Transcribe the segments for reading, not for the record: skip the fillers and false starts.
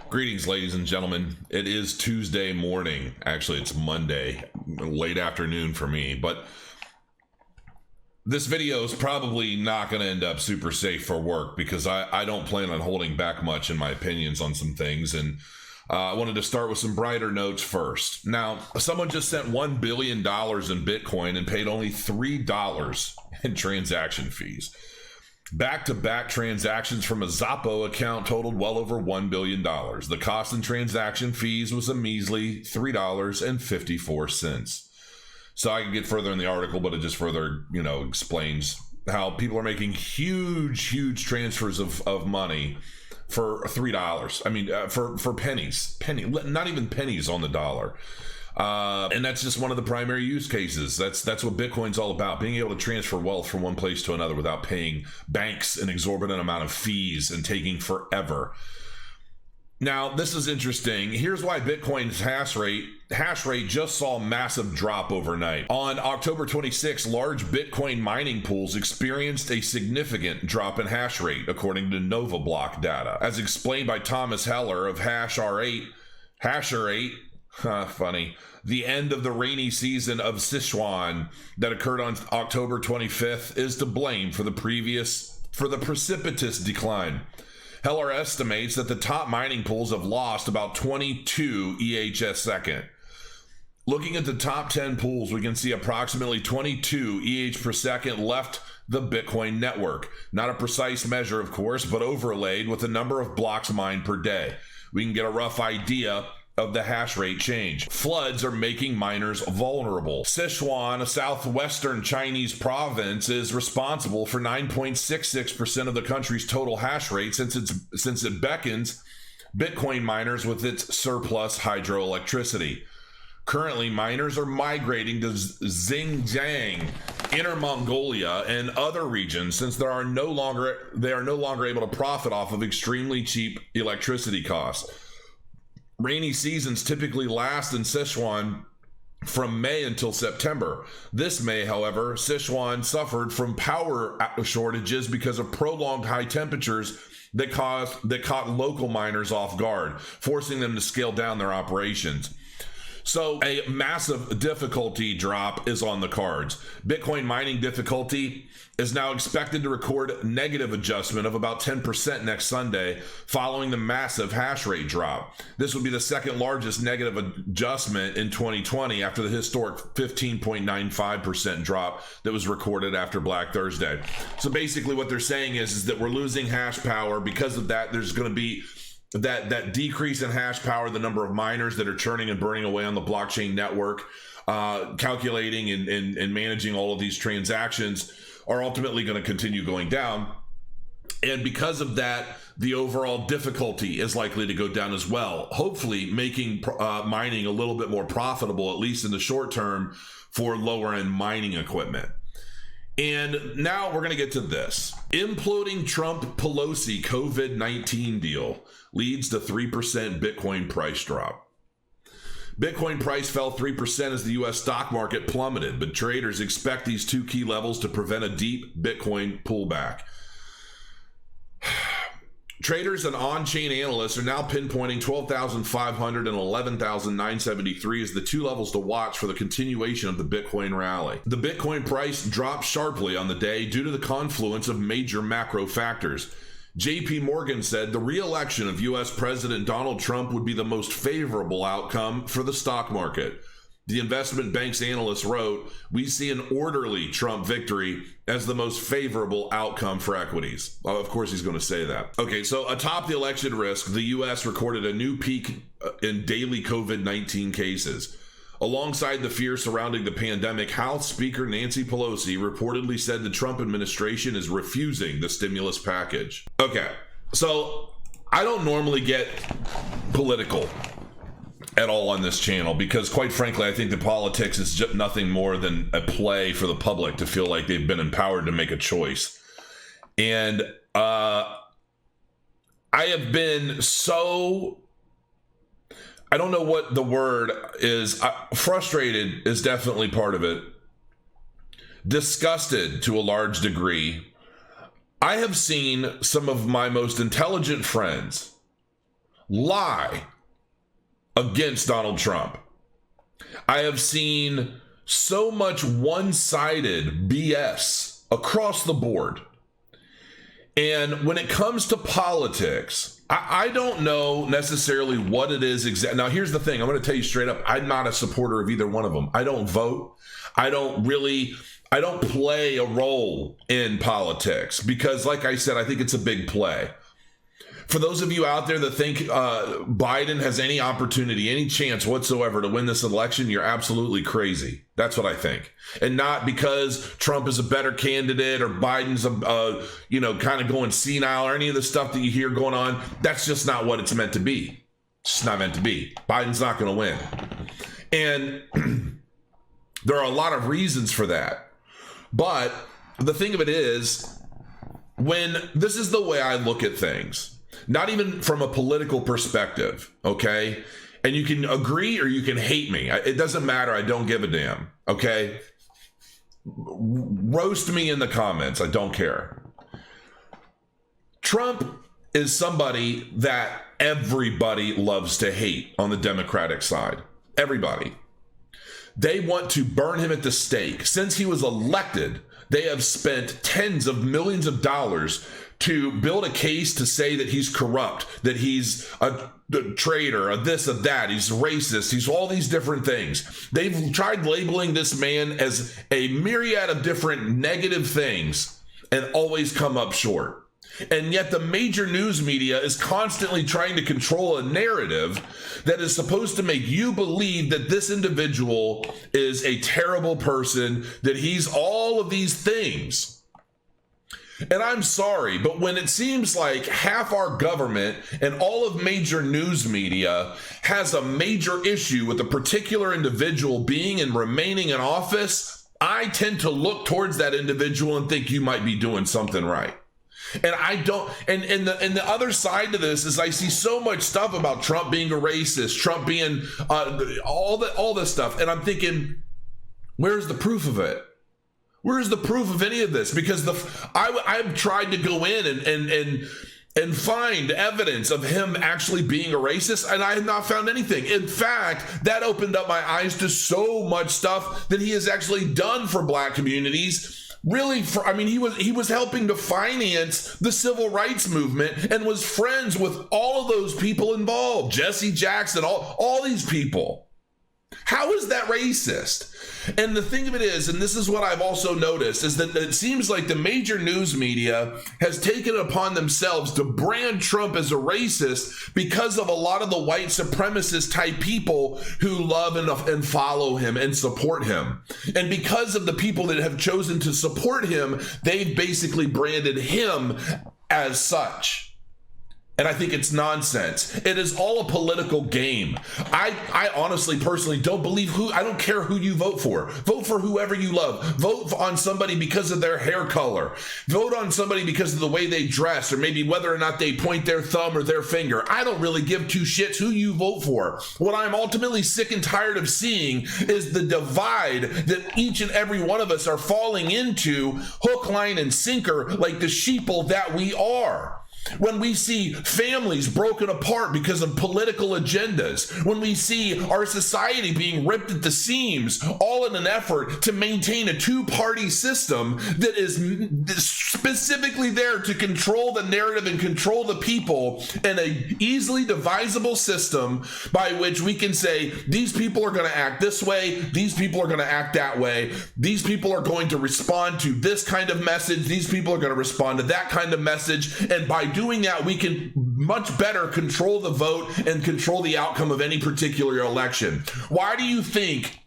Greetings, ladies and gentlemen. It is Tuesday morning. Actually, it's Monday, late afternoon for me. But this video is probably not going to end up super safe for work because I don't plan on holding back much in my opinions on some things. And I wanted to start with some brighter notes first. Now, someone just sent $1 billion in Bitcoin and paid only $3 in transaction fees. Back-to-back transactions from a Zoppo account totaled well over $1 billion. The cost in transaction fees was a measly $3.54. So I can get further in the article, but it just further, explains how people are making huge transfers of money for $3. I mean, for pennies, not even pennies on the dollar. And that's just one of the primary use cases. That's what Bitcoin's all about, being able to transfer wealth from one place to another without paying banks an exorbitant amount of fees and taking forever. Now, this is interesting. Here's why Bitcoin's hash rate just saw a massive drop overnight. On October 26, large Bitcoin mining pools experienced a significant drop in hash rate, according to NovaBlock data. As explained by Thomas Heller of Hasher8, funny. The end of the rainy season of Sichuan that occurred on October 25th is to blame for the precipitous decline. Heller estimates that the top mining pools have lost about 22 EH/s second. Looking at the top 10 pools, we can see approximately 22 EH per second left the Bitcoin network. Not a precise measure, of course, but overlaid with the number of blocks mined per day. We can get a rough idea of the hash rate change. Floods are making miners vulnerable. Sichuan, a southwestern Chinese province, is responsible for 9.66% of the country's total hash rate since it beckons Bitcoin miners with its surplus hydroelectricity. Currently, miners are migrating to Xinjiang, Inner Mongolia, and other regions since they are no longer able to profit off of extremely cheap electricity costs. Rainy seasons typically last in Sichuan from May until September. This May, however, Sichuan suffered from power shortages because of prolonged high temperatures that caught local miners off guard, forcing them to scale down their operations. So a massive difficulty drop is on the cards. Bitcoin mining difficulty is now expected to record negative adjustment of about 10% next Sunday following the massive hash rate drop. This would be the second largest negative adjustment in 2020 after the historic 15.95% drop that was recorded after Black Thursday. So basically what they're saying is that we're losing hash power. Because of that, there's going to be that decrease in hash power, the number of miners that are churning and burning away on the blockchain network, calculating and managing all of these transactions are ultimately going to continue going down. And because of that, the overall difficulty is likely to go down as well, hopefully making mining a little bit more profitable, at least in the short term, for lower end mining equipment. And now we're going to get to this. Imploding Trump-Pelosi COVID-19 deal leads to 3% Bitcoin price drop. Bitcoin price fell 3% as the U.S. stock market plummeted, but traders expect these two key levels to prevent a deep Bitcoin pullback. Traders and on-chain analysts are now pinpointing 12,500 and 11,973 as the two levels to watch for the continuation of the Bitcoin rally. The Bitcoin price dropped sharply on the day due to the confluence of major macro factors. JP Morgan said the re-election of U.S. President Donald Trump would be the most favorable outcome for the stock market. The investment bank's analyst wrote, "We see an orderly Trump victory as the most favorable outcome for equities." Well, of course he's going to say that. Okay, so atop the election risk, the U.S. recorded a new peak in daily COVID-19 cases. Alongside the fear surrounding the pandemic, House Speaker Nancy Pelosi reportedly said the Trump administration is refusing the stimulus package. Okay, so I don't normally get political at all on this channel because, quite frankly, I think the politics is just nothing more than a play for the public to feel like they've been empowered to make a choice. And I have been so, I don't know what the word is. Frustrated is definitely part of it. Disgusted to a large degree. I have seen some of my most intelligent friends lie against Donald Trump. I have seen so much one-sided BS across the board. And when it comes to politics, I don't know necessarily what it is exactly. Now, here's the thing. I'm going to tell you straight up. I'm not a supporter of either one of them. I don't vote. I don't play a role in politics because, like I said, I think it's a big play. For those of you out there that think Biden has any opportunity, any chance whatsoever to win this election, you're absolutely crazy. That's what I think. And not because Trump is a better candidate or Biden's, kind of going senile or any of the stuff that you hear going on. That's just not what it's meant to be. It's just not meant to be. Biden's not going to win. And there are a lot of reasons for that. But the thing of it is, when this is the way I look at things, not even from a political perspective, okay? And you can agree or you can hate me. It doesn't matter. I don't give a damn, okay? Roast me in the comments. I don't care. Trump is somebody that everybody loves to hate on the Democratic side. Everybody. They want to burn him at the stake. Since he was elected, they have spent tens of millions of dollars to build a case to say that he's corrupt, that he's a traitor, a this, a that, he's racist, he's all these different things. They've tried labeling this man as a myriad of different negative things and always come up short. And yet the major news media is constantly trying to control a narrative that is supposed to make you believe that this individual is a terrible person, that he's all of these things. And I'm sorry, but when it seems like half our government and all of major news media has a major issue with a particular individual being and remaining in office, I tend to look towards that individual and think you might be doing something right. And I don't, and the other side to this is I see so much stuff about Trump being a racist, Trump being all this stuff, and I'm thinking, where's the proof of it? Where's the proof of any of this? Because I've tried to go in and find evidence of him actually being a racist, and I have not found anything. In fact, that opened up my eyes to so much stuff that he has actually done for black communities. Really, he was helping to finance the civil rights movement and was friends with all of those people involved. Jesse Jackson, all these people. How is that racist? And the thing of it is, and this is what I've also noticed, is that it seems like the major news media has taken it upon themselves to brand Trump as a racist because of a lot of the white supremacist type people who love and follow him and support him. And because of the people that have chosen to support him, they've basically branded him as such. And I think it's nonsense. It is all a political game. I honestly, personally don't believe I don't care who you vote for. Vote for whoever you love. Vote on somebody because of their hair color. Vote on somebody because of the way they dress, or maybe whether or not they point their thumb or their finger. I don't really give two shits who you vote for. What I'm ultimately sick and tired of seeing is the divide that each and every one of us are falling into, hook, line, and sinker, like the sheeple that we are. When we see families broken apart because of political agendas, when we see our society being ripped at the seams, all in an effort to maintain a two-party system that is specifically there to control the narrative and control the people in a easily divisible system by which we can say, these people are going to act this way, these people are going to act that way, these people are going to respond to this kind of message, these people are going to respond to that kind of message, and by doing that, we can much better control the vote and control the outcome of any particular election. Why do you think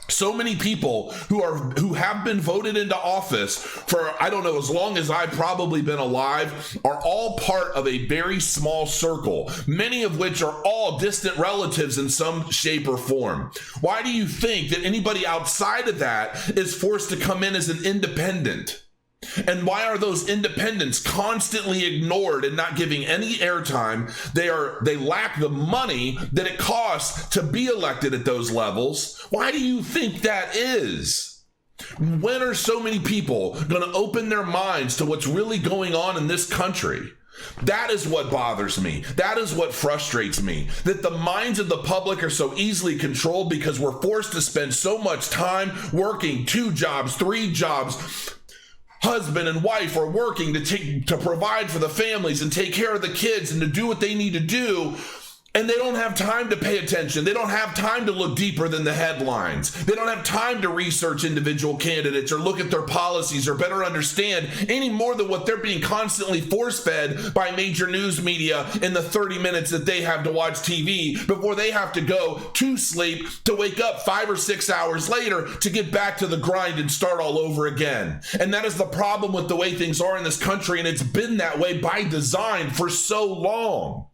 so many people who have been voted into office for, I don't know, as long as I've probably been alive, are all part of a very small circle, many of which are all distant relatives in some shape or form? Why do you think that anybody outside of that is forced to come in as an independent? And why are those independents constantly ignored and not giving any airtime? They lack the money that it costs to be elected at those levels. Why do you think that is? When are so many people going to open their minds to what's really going on in this country? That is what bothers me. That is what frustrates me. That the minds of the public are so easily controlled because we're forced to spend so much time working 2 jobs, 3 jobs. Husband and wife are working to provide for the families and take care of the kids and to do what they need to do. And they don't have time to pay attention. They don't have time to look deeper than the headlines. They don't have time to research individual candidates or look at their policies or better understand any more than what they're being constantly force-fed by major news media in the 30 minutes that they have to watch TV before they have to go to sleep to wake up 5 or 6 hours later to get back to the grind and start all over again. And that is the problem with the way things are in this country, and it's been that way by design for so long.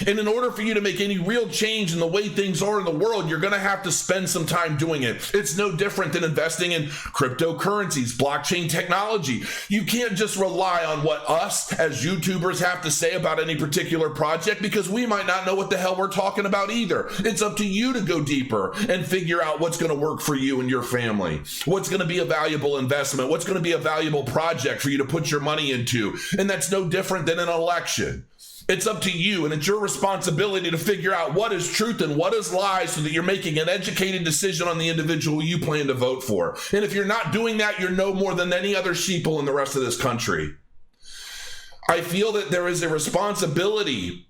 And in order for you to make any real change in the way things are in the world, you're going to have to spend some time doing it. It's no different than investing in cryptocurrencies, blockchain technology. You can't just rely on what us as YouTubers have to say about any particular project because we might not know what the hell we're talking about either. It's up to you to go deeper and figure out what's going to work for you and your family, what's going to be a valuable investment, what's going to be a valuable project for you to put your money into. And that's no different than an election. It's up to you, and it's your responsibility to figure out what is truth and what is lies so that you're making an educated decision on the individual you plan to vote for. And if you're not doing that, you're no more than any other sheeple in the rest of this country. I feel that there is a responsibility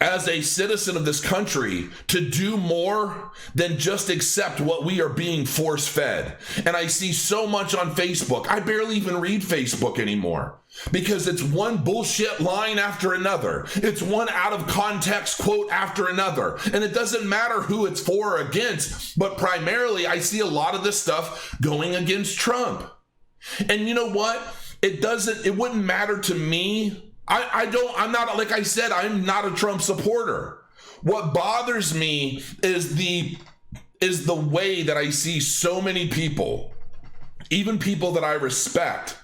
as a citizen of this country to do more than just accept what we are being force-fed. And I see so much on Facebook. I barely even read Facebook anymore because it's one bullshit line after another. It's one out of context quote after another. And it doesn't matter who it's for or against, but primarily I see a lot of this stuff going against Trump. And you know what? It wouldn't matter to me. I'm not, like I said, I'm not a Trump supporter. What bothers me is the way that I see so many people, even people that I respect,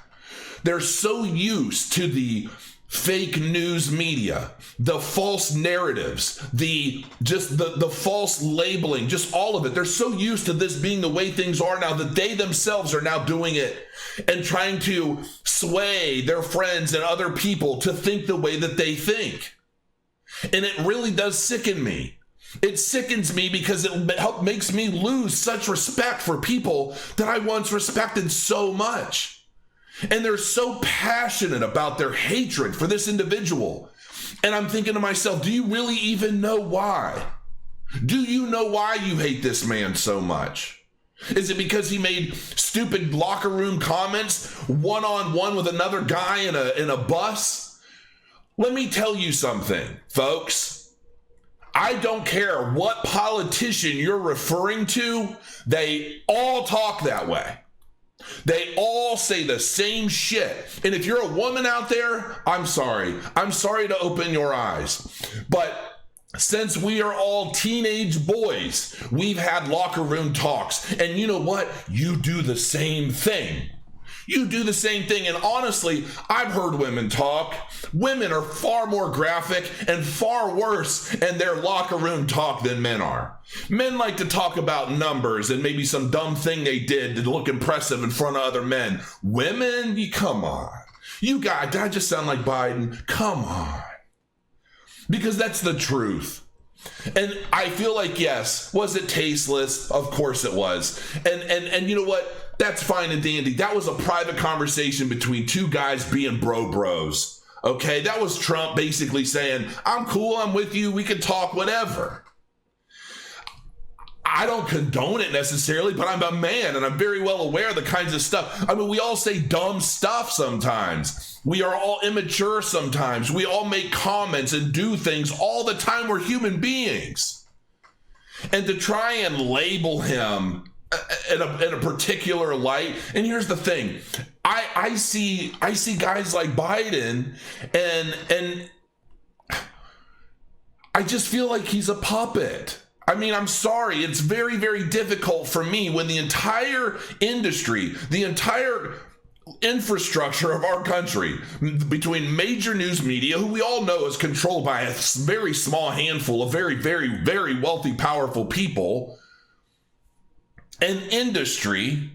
they're so used to the fake news media, the false narratives, the false labeling, just all of it. They're so used to this being the way things are now that they themselves are now doing it and trying to sway their friends and other people to think the way that they think. And it really does sicken me. It sickens me because it makes me lose such respect for people that I once respected so much. And they're so passionate about their hatred for this individual. And I'm thinking to myself, do you really even know why? Do you know why you hate this man so much? Is it because he made stupid locker room comments one-on-one with another guy in a bus? Let me tell you something, folks. I don't care what politician you're referring to. They all talk that way. They all say the same shit. And if you're a woman out there, I'm sorry. I'm sorry to open your eyes. But since we are all teenage boys, we've had locker room talks. And you know what? You do the same thing. You do the same thing. And honestly, I've heard women talk. Women are far more graphic and far worse in their locker room talk than men are. Men like to talk about numbers and maybe some dumb thing they did to look impressive in front of other men. Women, come on. You guys, did I just sound like Biden? Come on. Because that's the truth. And I feel like, yes, was it tasteless? Of course it was. And you know what? That's fine and dandy. That was a private conversation between two guys being bros. Okay, that was Trump basically saying, I'm cool, I'm with you, we can talk, whatever. I don't condone it necessarily, but I'm a man and I'm very well aware of the kinds of stuff. I mean, we all say dumb stuff sometimes. We are all immature sometimes. We all make comments and do things all the time. We're human beings. And to try and label him in a particular light, and here's the thing, I see guys like Biden, and I just feel like he's a puppet. I mean, I'm sorry. It's very, very difficult for me when the entire industry, the entire infrastructure of our country, between major news media, who we all know is controlled by a very small handful of very, very, very wealthy, powerful people, and industry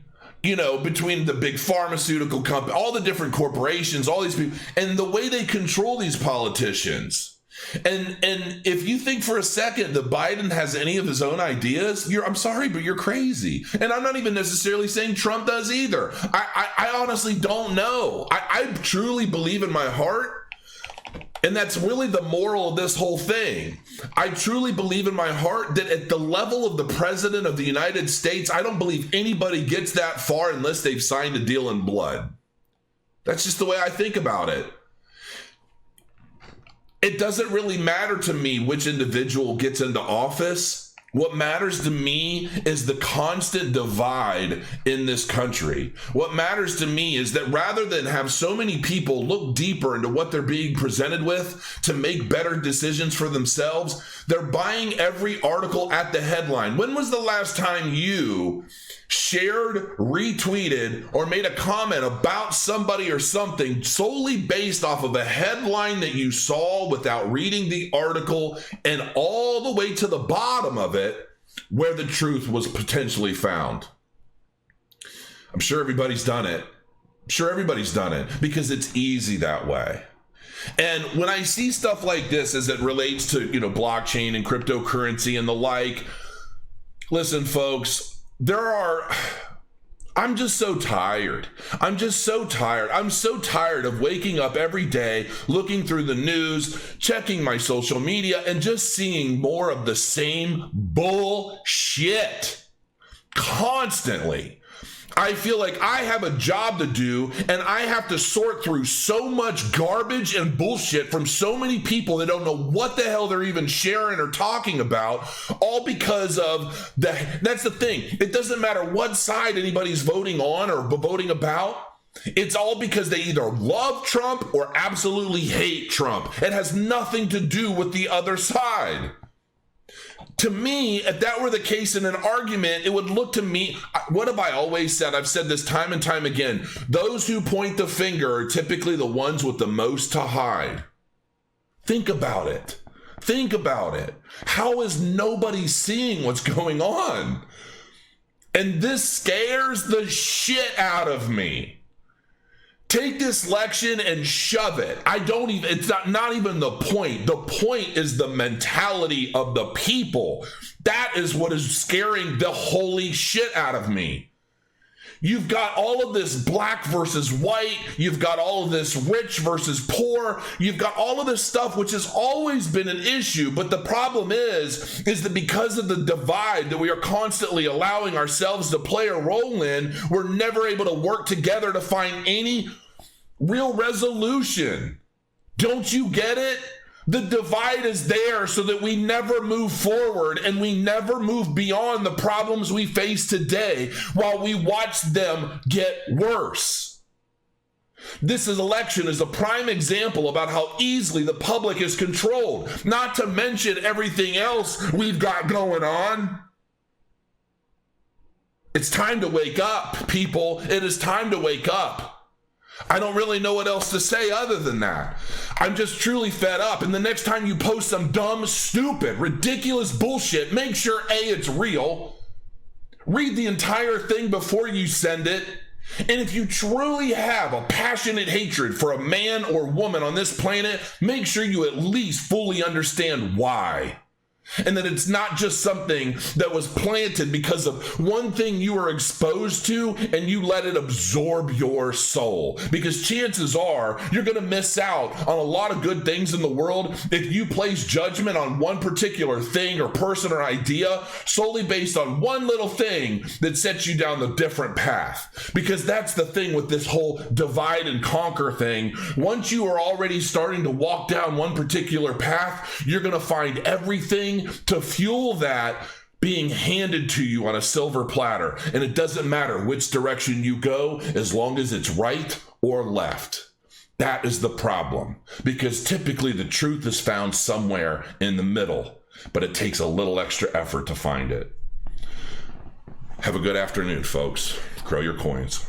between the big pharmaceutical company, all the different corporations, all these people, and the way they control these politicians. And if you think for a second that Biden has any of his own ideas, I'm sorry, but you're crazy. And I'm not even necessarily saying Trump does either. I honestly don't know. I truly believe in my heart, and that's really the moral of this whole thing. I truly believe in my heart that at the level of the president of the United States, I don't believe anybody gets that far unless they've signed a deal in blood. That's just the way I think about it. It doesn't really matter to me which individual gets into office. What matters to me is the constant divide in this country. What matters to me is that rather than have so many people look deeper into what they're being presented with to make better decisions for themselves, they're buying every article at the headline. When was the last time you shared, retweeted, or made a comment about somebody or something solely based off of a headline that you saw without reading the article and all the way to the bottom of it where the truth was potentially found? I'm sure everybody's done it. Because it's easy that way. And when I see stuff like this as it relates to, blockchain and cryptocurrency and the like, listen, folks, I'm just so tired. I'm so tired of waking up every day, looking through the news, checking my social media, and just seeing more of the same bullshit constantly. I feel like I have a job to do, and I have to sort through so much garbage and bullshit from so many people that don't know what the hell they're even sharing or talking about, all because of that's the thing. It doesn't matter what side anybody's voting on or voting about. It's all because they either love Trump or absolutely hate Trump. It has nothing to do with the other side. To me, if that were the case in an argument, it would look to me, what have I always said? I've said this time and time again. Those who point the finger are typically the ones with the most to hide. Think about it. How is nobody seeing what's going on? And this scares the shit out of me. Take this election and shove it. It's not even the point. The point is the mentality of the people. That is what is scaring the holy shit out of me. You've got all of this black versus white. You've got all of this rich versus poor. You've got all of this stuff, which has always been an issue. But the problem is that because of the divide that we are constantly allowing ourselves to play a role in, we're never able to work together to find any real resolution. Don't you get it? The divide is there so that we never move forward and we never move beyond the problems we face today while we watch them get worse. This election is a prime example about how easily the public is controlled, not to mention everything else we've got going on. It's time to wake up, people. It is time to wake up. I don't really know what else to say other than that. I'm just truly fed up. And the next time you post some dumb, stupid, ridiculous bullshit, make sure A, it's real. Read the entire thing before you send it. And if you truly have a passionate hatred for a man or woman on this planet, make sure you at least fully understand why. And that it's not just something that was planted because of one thing you were exposed to and you let it absorb your soul. Because chances are you're going to miss out on a lot of good things in the world if you place judgment on one particular thing or person or idea solely based on one little thing that sets you down the different path. Because that's the thing with this whole divide and conquer thing. Once you are already starting to walk down one particular path, you're going to find everything to fuel that being handed to you on a silver platter. And it doesn't matter which direction you go as long as it's right or left. That is the problem, because typically the truth is found somewhere in the middle, but it takes a little extra effort to find it. Have a good afternoon, folks. Grow your coins.